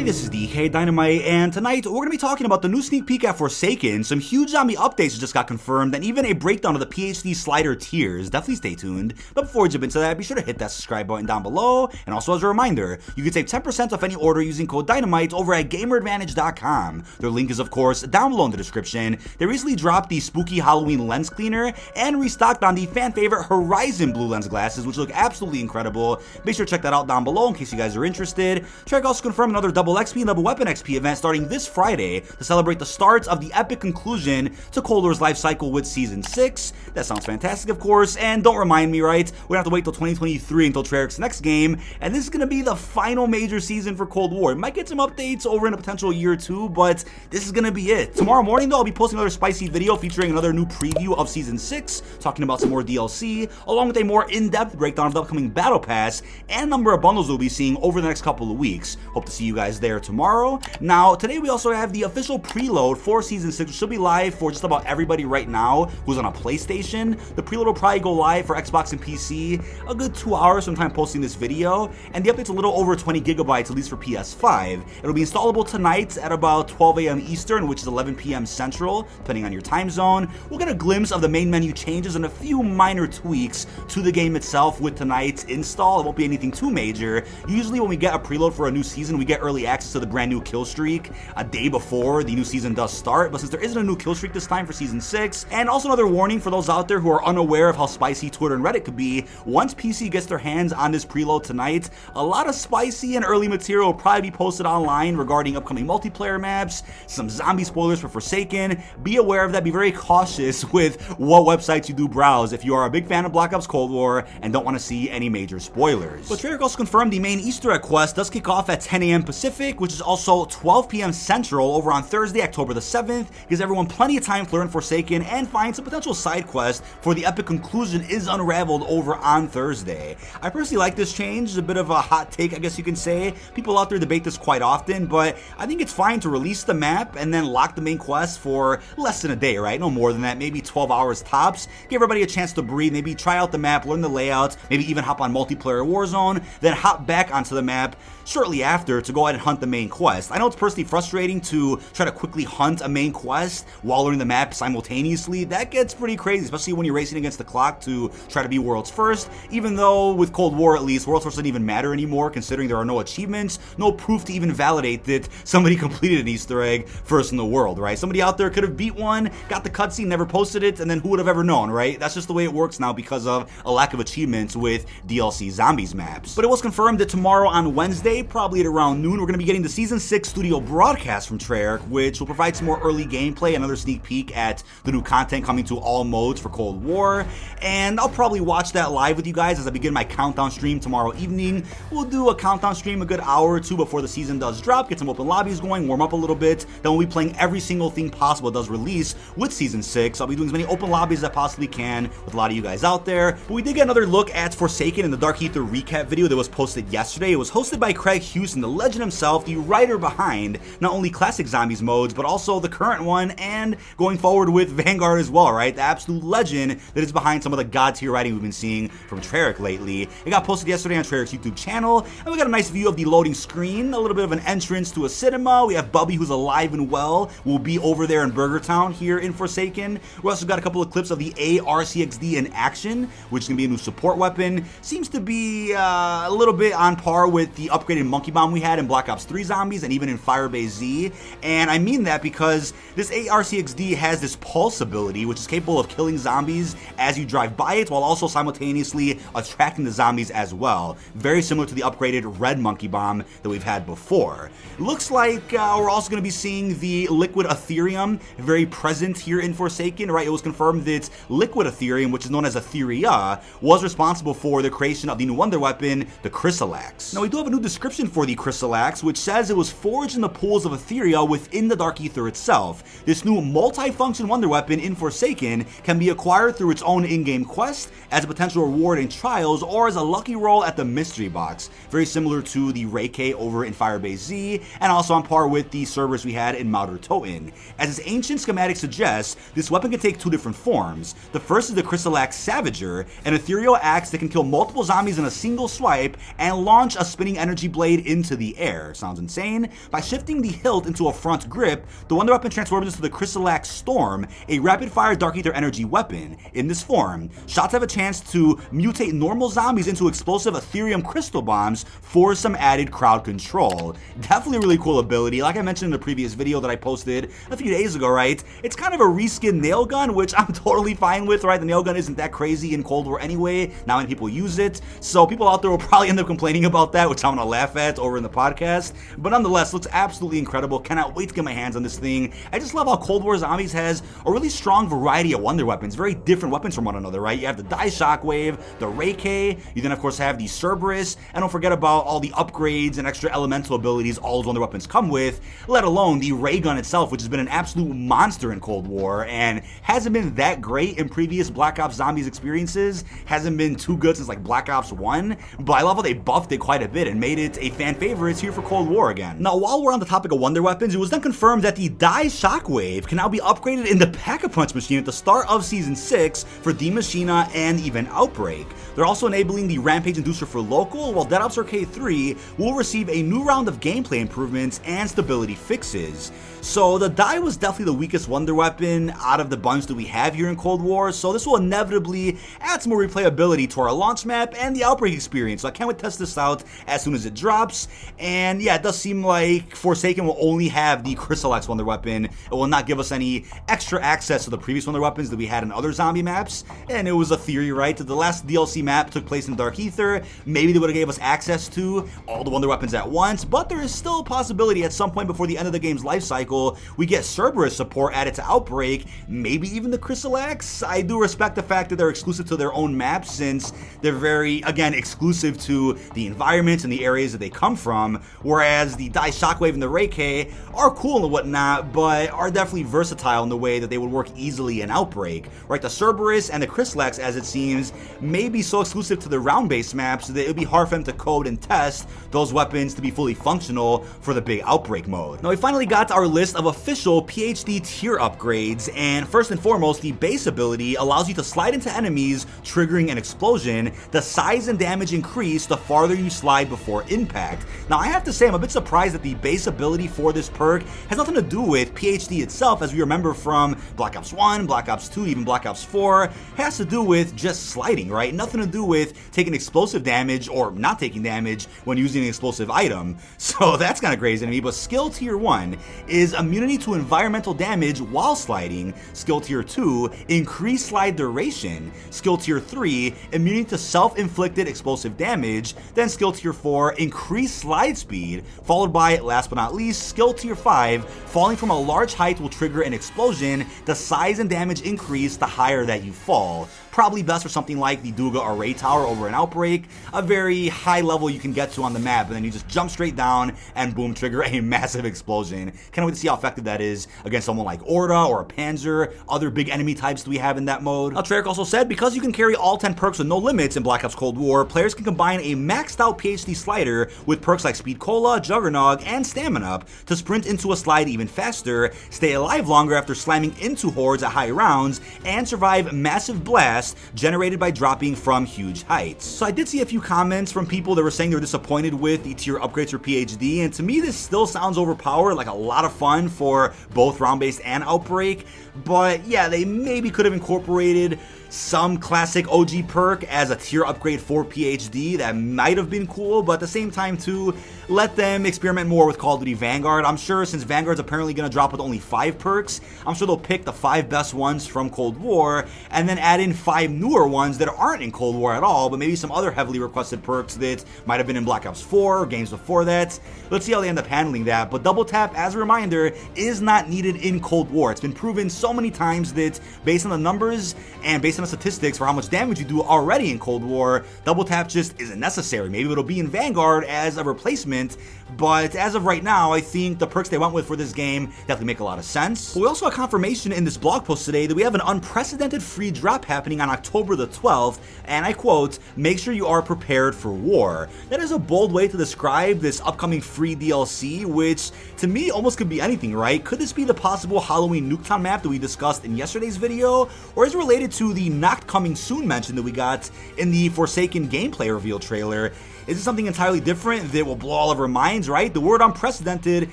everybody, this is dkdynamite, and tonight we're going to be talking about the new sneak peek at Foresaken, some huge zombie updates that just got confirmed, and even a breakdown of the PhD slider tiers. Definitely stay tuned. But before we jump into that, be sure to hit that subscribe button down below, and also as a reminder, you can save 10% off any order using code DYNAMITE over at gameradvantage.com. Their link is of course down below in the description. They recently dropped the spooky Halloween lens cleaner, and restocked on the fan favorite Horizon blue lens glasses, which look absolutely incredible. Make sure to check that out down below in case you guys are interested. Treyarch also confirmed another double XP and double weapon XP event starting this Friday to celebrate the start of the epic conclusion to Cold War's life cycle with Season 6. That sounds fantastic, of course, and don't remind me, right? We're gonna have to wait till 2023 until Treyarch's next game, and this is gonna be the final major season for Cold War. It might get some updates over in a potential year or two, but this is gonna be it. Tomorrow morning, though, I'll be posting another spicy video featuring another new preview of Season 6, talking about some more DLC, along with a more in-depth breakdown of the upcoming Battle Pass and number of bundles we'll be seeing over the next couple of weeks. Hope to see you guys there tomorrow. Now, today we also have the official preload for Season 6, which should be live for just about everybody right now who's on a PlayStation. The preload will probably go live for Xbox and PC a good 2 hours from time posting this video, and the update's a little over 20 gigabytes, at least for PS5. It'll be installable tonight at about 12 a.m. Eastern, which is 11 p.m. Central, depending on your time zone. We'll get a glimpse of the main menu changes and a few minor tweaks to the game itself with tonight's install. It won't be anything too major. Usually when we get a preload for a new season, we get early access to the brand new kill streak a day before the new season does start, but since there isn't a new kill streak this time for Season 6, and also another warning for those out there who are unaware of how spicy Twitter and Reddit could be, once PC gets their hands on this preload tonight, a lot of spicy and early material will probably be posted online regarding upcoming multiplayer maps, some zombie spoilers for Foresaken. Be aware of that, be very cautious with what websites you do browse if you are a big fan of Black Ops Cold War and don't want to see any major spoilers. But Treyarch also confirmed the main Easter egg quest does kick off at 10 a.m. Pacific, which is also 12 p.m. Central over on Thursday, October the 7th. Gives everyone plenty of time to learn Foresaken and find some potential side quests for the epic conclusion is unraveled over on Thursday. I personally like this change. It's a bit of a hot take, I guess you can say. People out there debate this quite often, but I think it's fine to release the map and then lock the main quest for less than a day, right? No more than that, maybe 12 hours tops. Give everybody a chance to breathe, maybe try out the map, learn the layout, maybe even hop on multiplayer Warzone, then hop back onto the map shortly after to go ahead and hunt the main quest. I know it's personally frustrating to try to quickly hunt a main quest while learning the map simultaneously. That gets pretty crazy, especially when you're racing against the clock to try to be world's first, even though with Cold War at least, world's first doesn't even matter anymore considering there are no achievements, no proof to even validate that somebody completed an Easter egg first in the world, right? Somebody out there could have beat one, got the cutscene, never posted it, and then who would have ever known, right? That's just the way it works now because of a lack of achievements with DLC Zombies maps. But it was confirmed that tomorrow on Wednesday, probably at around noon, we're going to be getting the Season 6 studio broadcast from Treyarch, which will provide some more early gameplay, another sneak peek at the new content coming to all modes for Cold War, and I'll probably watch that live with you guys as I begin my countdown stream tomorrow evening. We'll do a countdown stream a good hour or two before the season does drop, get some open lobbies going, warm up a little bit, then we'll be playing every single thing possible that does release with Season 6. I'll be doing as many open lobbies as I possibly can with a lot of you guys out there. But we did get another look at Foresaken in the Dark Ether recap video that was posted yesterday. It was hosted by Craig Houston, the legend himself, the writer behind not only classic Zombies modes, but also the current one and going forward with Vanguard as well, right? The absolute legend that is behind some of the god tier writing we've been seeing from Treyarch lately. It got posted yesterday on Treyarch's YouTube channel, and we got a nice view of the loading screen, a little bit of an entrance to a cinema. We have Bubby, who's alive and well, will be over there in Burger Town here in Foresaken. We also got a couple of clips of the RCXD in action, which is going to be a new support weapon. Seems to be a little bit on par with the upgraded Monkey Bomb we had in Black Ops 3 Zombies and even in Firebase Z, and I mean that because this RCXD has this pulse ability, which is capable of killing zombies as you drive by it, while also simultaneously attracting the zombies as well. Very similar to the upgraded red Monkey Bomb that we've had before. Looks like we're also going to be seeing the liquid Atherium very present here in Foresaken, right? It was confirmed that liquid Atherium, which is known as Atheria, was responsible for the creation of the new wonder weapon, the Chrysalax. Now, we do have a new description for the Chrysalax, which says it was forged in the pools of Atheria within the Dark Ether itself. This new multi-function wonder weapon in Foresaken can be acquired through its own in-game quest, as a potential reward in trials, or as a lucky roll at the mystery box. Very similar to the Reiki over in Firebase Z, and also on par with the Cerberus we had in Mauder Toten. As its ancient schematic suggests, this weapon can take two different forms. The first is the Chrysalax Savager, an ethereal axe that can kill multiple zombies in a single swipe and launch a spinning energy blade into the air. Sounds insane. insane. By shifting the hilt into a front grip, the wonder weapon transforms into the Chrysalax Storm, a rapid-fire Dark Ether energy weapon. In this form, shots have a chance to mutate normal zombies into explosive Atherium crystal bombs for some added crowd control. Definitely a really cool ability. Like I mentioned in the previous video that I posted a few days ago, right? It's kind of a reskin nail gun, which I'm totally fine with, right? The nail gun isn't that crazy in Cold War anyway. Not many people use it. So people out there will probably end up complaining about that, which I'm gonna laugh at over in the podcast. But nonetheless, looks absolutely incredible. Cannot wait to get my hands on this thing. I just love how Cold War Zombies has a really strong variety of wonder weapons, very different weapons from one another, right? You have the D.I.E Shockwave, the Ray K, you then of course have the Cerberus, and don't forget about all the upgrades and extra elemental abilities all those wonder weapons come with, let alone the ray gun itself, which has been an absolute monster in Cold War and hasn't been that great in previous Black Ops Zombies experiences, hasn't been too good since like Black Ops 1, but I love how they buffed it quite a bit and made it a fan favorite here for Cold War again. Now, while we're on the topic of wonder weapons, it was then confirmed that the D.I.E Shockwave can now be upgraded in the Pack-a-Punch machine at the start of Season 6 for D Machina and even Outbreak. They're also enabling the Rampage Inducer for local, while Dead Ops Arcade 3 will receive a new round of gameplay improvements and stability fixes. So the D.I.E was definitely the weakest wonder weapon out of the bunch that we have here in Cold War, so this will inevitably add some more replayability to our launch map and the Outbreak experience. So I can't wait to test this out as soon as it drops. And yeah, it does seem like Foresaken will only have the Chrysalax wonder weapon. It will not give us any extra access to the previous wonder weapons that we had in other zombie maps. And it was a theory, right, that the last DLC map took place in Dark Ether. Maybe they would have gave us access to all the wonder weapons at once, but there is still a possibility at some point before the end of the game's life cycle we get Cerberus support added to Outbreak, maybe even the Chrysalax. I do respect the fact that they're exclusive to their own maps since they're very, again, exclusive to the environments and the areas that they come from, whereas the D.I.E Shockwave and the Ray K are cool and whatnot, but are definitely versatile in the way that they would work easily in Outbreak, right? The Cerberus and the Chrysalax, as it seems, may be so exclusive to the round-based maps that it would be hard for them to code and test those weapons to be fully functional for the big Outbreak mode. Now, we finally got our list of official PhD tier upgrades, and first and foremost, the base ability allows you to slide into enemies, triggering an explosion. The size and damage increase the farther you slide before impact. Now, I have to say, I'm a bit surprised that the base ability for this perk has nothing to do with PhD itself, as we remember from Black Ops 1, Black Ops 2, even Black Ops 4, has to do with just sliding, right? Nothing to do with taking explosive damage or not taking damage when using an explosive item. So that's kind of crazy to me, but skill tier 1 is immunity to environmental damage while sliding. Skill tier 2, increased slide duration. Skill tier 3, immunity to self-inflicted explosive damage. Then skill tier 4, increased slide speed, followed by, last but not least, skill tier 5, falling from a large height will trigger an explosion. The size and damage increase the higher that you fall. Probably best for something like the Duga Array Tower over an Outbreak, a very high level you can get to on the map, and then you just jump straight down and boom, trigger a massive explosion. Can't wait to see how effective that is against someone like Orda or a Panzer, other big enemy types that we have in that mode. Now, Treyarch also said, because you can carry all 10 perks with no limits in Black Ops Cold War, players can combine a maxed out PhD slider with perks like Speed Cola, Juggernog, and Stamin Up to sprint into a slide even faster, stay alive longer after slamming into hordes at high rounds, and survive massive blasts generated by dropping from huge heights. So I did see a few comments from people that were saying they were disappointed with the tier upgrades for PhD, and to me this still sounds overpowered, like a lot of fun for both round-based and Outbreak, but yeah, they maybe could have incorporated some classic OG perk as a tier upgrade for PhD. That might have been cool, but at the same time too, let them experiment more with Call of Duty Vanguard. I'm sure since Vanguard's apparently going to drop with only 5 perks, I'm sure they'll pick the 5 best ones from Cold War and then add in 5 newer ones that aren't in Cold War at all, but maybe some other heavily requested perks that might have been in Black Ops 4 or games before that. Let's see how they end up handling that, but double tap, as a reminder, is not needed in Cold War. It's been proven so many times that based on the numbers and based on the statistics for how much damage you do already in Cold War, double tap just isn't necessary. Maybe it'll be in Vanguard as a replacement, but as of right now, I think the perks they went with for this game definitely make a lot of sense. But we also have confirmation in this blog post today that we have an unprecedented free drop happening on October the 12th, and I quote, "Make sure you are prepared for war." That is a bold way to describe this upcoming free DLC, which to me almost could be anything, right? Could this be the possible Halloween Nuketown map that we discussed in yesterday's video, or is it related to the Not Coming Soon mention that we got in the Foresaken gameplay reveal trailer? Is it something entirely different that will blow all of our minds means, right? The word unprecedented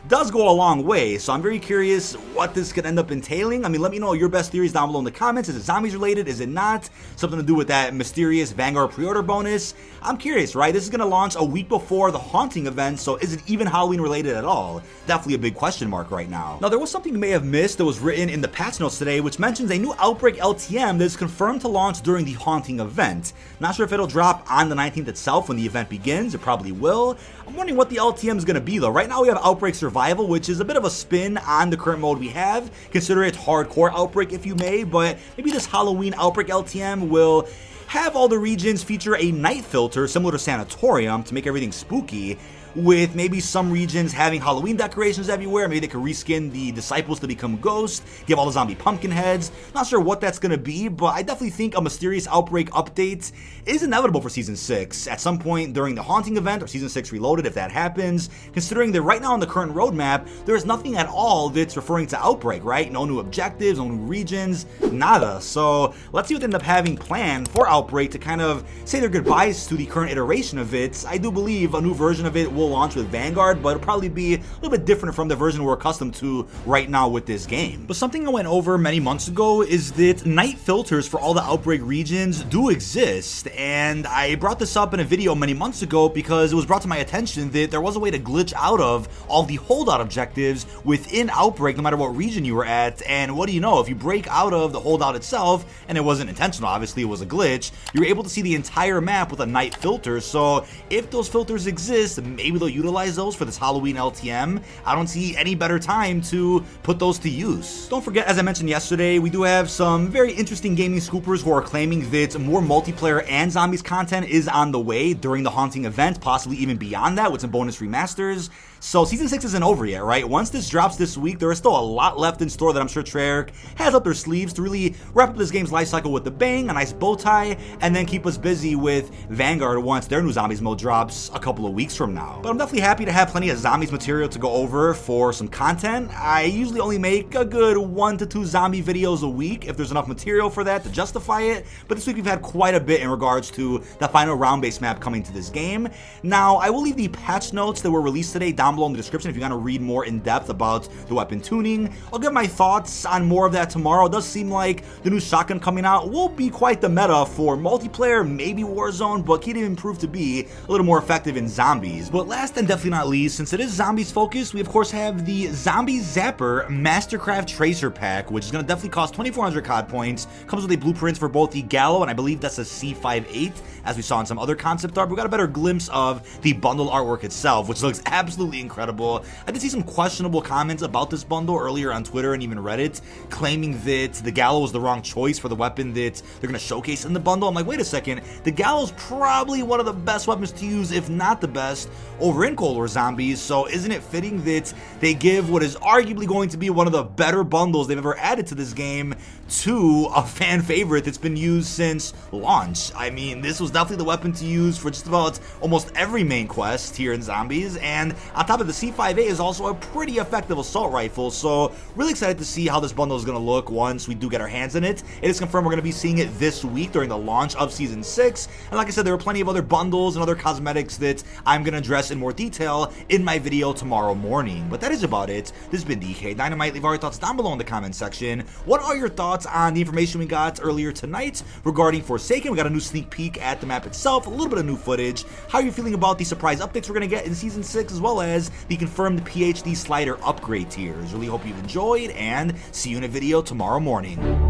does go a long way, so I'm very curious what this could end up entailing. I mean, let me know your best theories down below in the comments. Is it zombies related? Is it not? Something to do with that mysterious Vanguard pre-order bonus? I'm curious, right? This is going to launch a week before the Haunting event, so is it even Halloween related at all? Definitely a big question mark right now. Now, there was something you may have missed that was written in the patch notes today, which mentions a new Outbreak LTM that is confirmed to launch during the Haunting event. Not sure if it'll drop on the 19th itself when the event begins. It probably will. I'm wondering what the LTM is going to be, though. Right now, we have Outbreak Survival, which is a bit of a spin on the current mode we have. Consider it hardcore Outbreak, if you may, but maybe this Halloween Outbreak LTM will have all the regions feature a night filter similar to Sanatorium to make everything spooky, with maybe some regions having Halloween decorations everywhere. Maybe they could reskin the disciples to become ghosts, give all the zombie pumpkin heads. Not sure what that's going to be, but I definitely think a mysterious Outbreak update is inevitable for Season 6 at some point during the Haunting event or Season 6 Reloaded if that happens, considering that right now on the current roadmap, there is nothing at all that's referring to Outbreak, right? No new objectives, no new regions, nada. So let's see what they end up having planned for Outbreak to kind of say their goodbyes to the current iteration of it. I do believe a new version of it will launch with Vanguard, but it'll probably be a little bit different from the version we're accustomed to right now with this game. But something I went over many months ago is that night filters for all the Outbreak regions do exist, and I brought this up in a video many months ago because it was brought to my attention that there was a way to glitch out of all the holdout objectives within Outbreak no matter what region you were at. And what do you know, if you break out of the holdout itself, and it wasn't intentional, obviously it was a glitch, you're able to see the entire map with a night filter. So if those filters exist, maybe they'll utilize those for this Halloween LTM. I don't see any better time to put those to use. Don't forget, as I mentioned yesterday, we do have some very interesting gaming scoopers who are claiming that more multiplayer and zombies content is on the way during the Haunting event, possibly even beyond that with some bonus remasters. So Season 6 isn't over yet, right? Once this drops this week, there is still a lot left in store that I'm sure Treyarch has up their sleeves to really wrap up this game's life cycle with a bang, a nice bow tie, and then keep us busy with Vanguard once their new Zombies mode drops a couple of weeks from now. But I'm definitely happy to have plenty of Zombies material to go over for some content. I usually only make a good 1 to 2 zombie videos a week if there's enough material for that to justify it, but this week we've had quite a bit in regards to the final round-based map coming to this game. Now, I will leave the patch notes that were released today down below in the description if you want to read more in depth about the weapon tuning. I'll give my thoughts on more of that tomorrow. It does seem like the new shotgun coming out will be quite the meta for multiplayer, maybe Warzone, but could even prove to be a little more effective in zombies. But last and definitely not least, since it is zombies focused, we of course have the Zombie Zapper Mastercraft Tracer Pack, which is going to definitely cost 2,400 COD points. Comes with a blueprint for both the Gallo, and I believe that's a C58, as we saw in some other concept art. We got a better glimpse of the bundle artwork itself, which looks absolutely incredible. I did see some questionable comments about this bundle earlier on Twitter and even Reddit, claiming that the Gallo was the wrong choice for the weapon that they're going to showcase in the bundle. I'm like, wait a second, the Gallo is probably one of the best weapons to use, if not the best, over in Cold War Zombies, so isn't it fitting that they give what is arguably going to be one of the better bundles they've ever added to this game to a fan favorite that's been used since launch? I mean, this was definitely the weapon to use for just about almost every main quest here in Zombies, and on top of the C58 is also a pretty effective assault rifle, so really excited to see how this bundle is going to look once we do get our hands in it. It is confirmed we're going to be seeing it this week during the launch of Season 6, and like I said, there are plenty of other bundles and other cosmetics that I'm going to address in more detail in my video tomorrow morning. But that is about it. This has been dkdynamite. Leave all your thoughts down below in the comment section. What are your thoughts on the information we got earlier tonight regarding Foresaken? We got a new sneak peek at the map itself, a little bit of new footage. How are you feeling about the surprise updates we're going to get in Season 6, as well as the confirmed PhD slider upgrade tiers? Really hope you've enjoyed, and see you in a video tomorrow morning.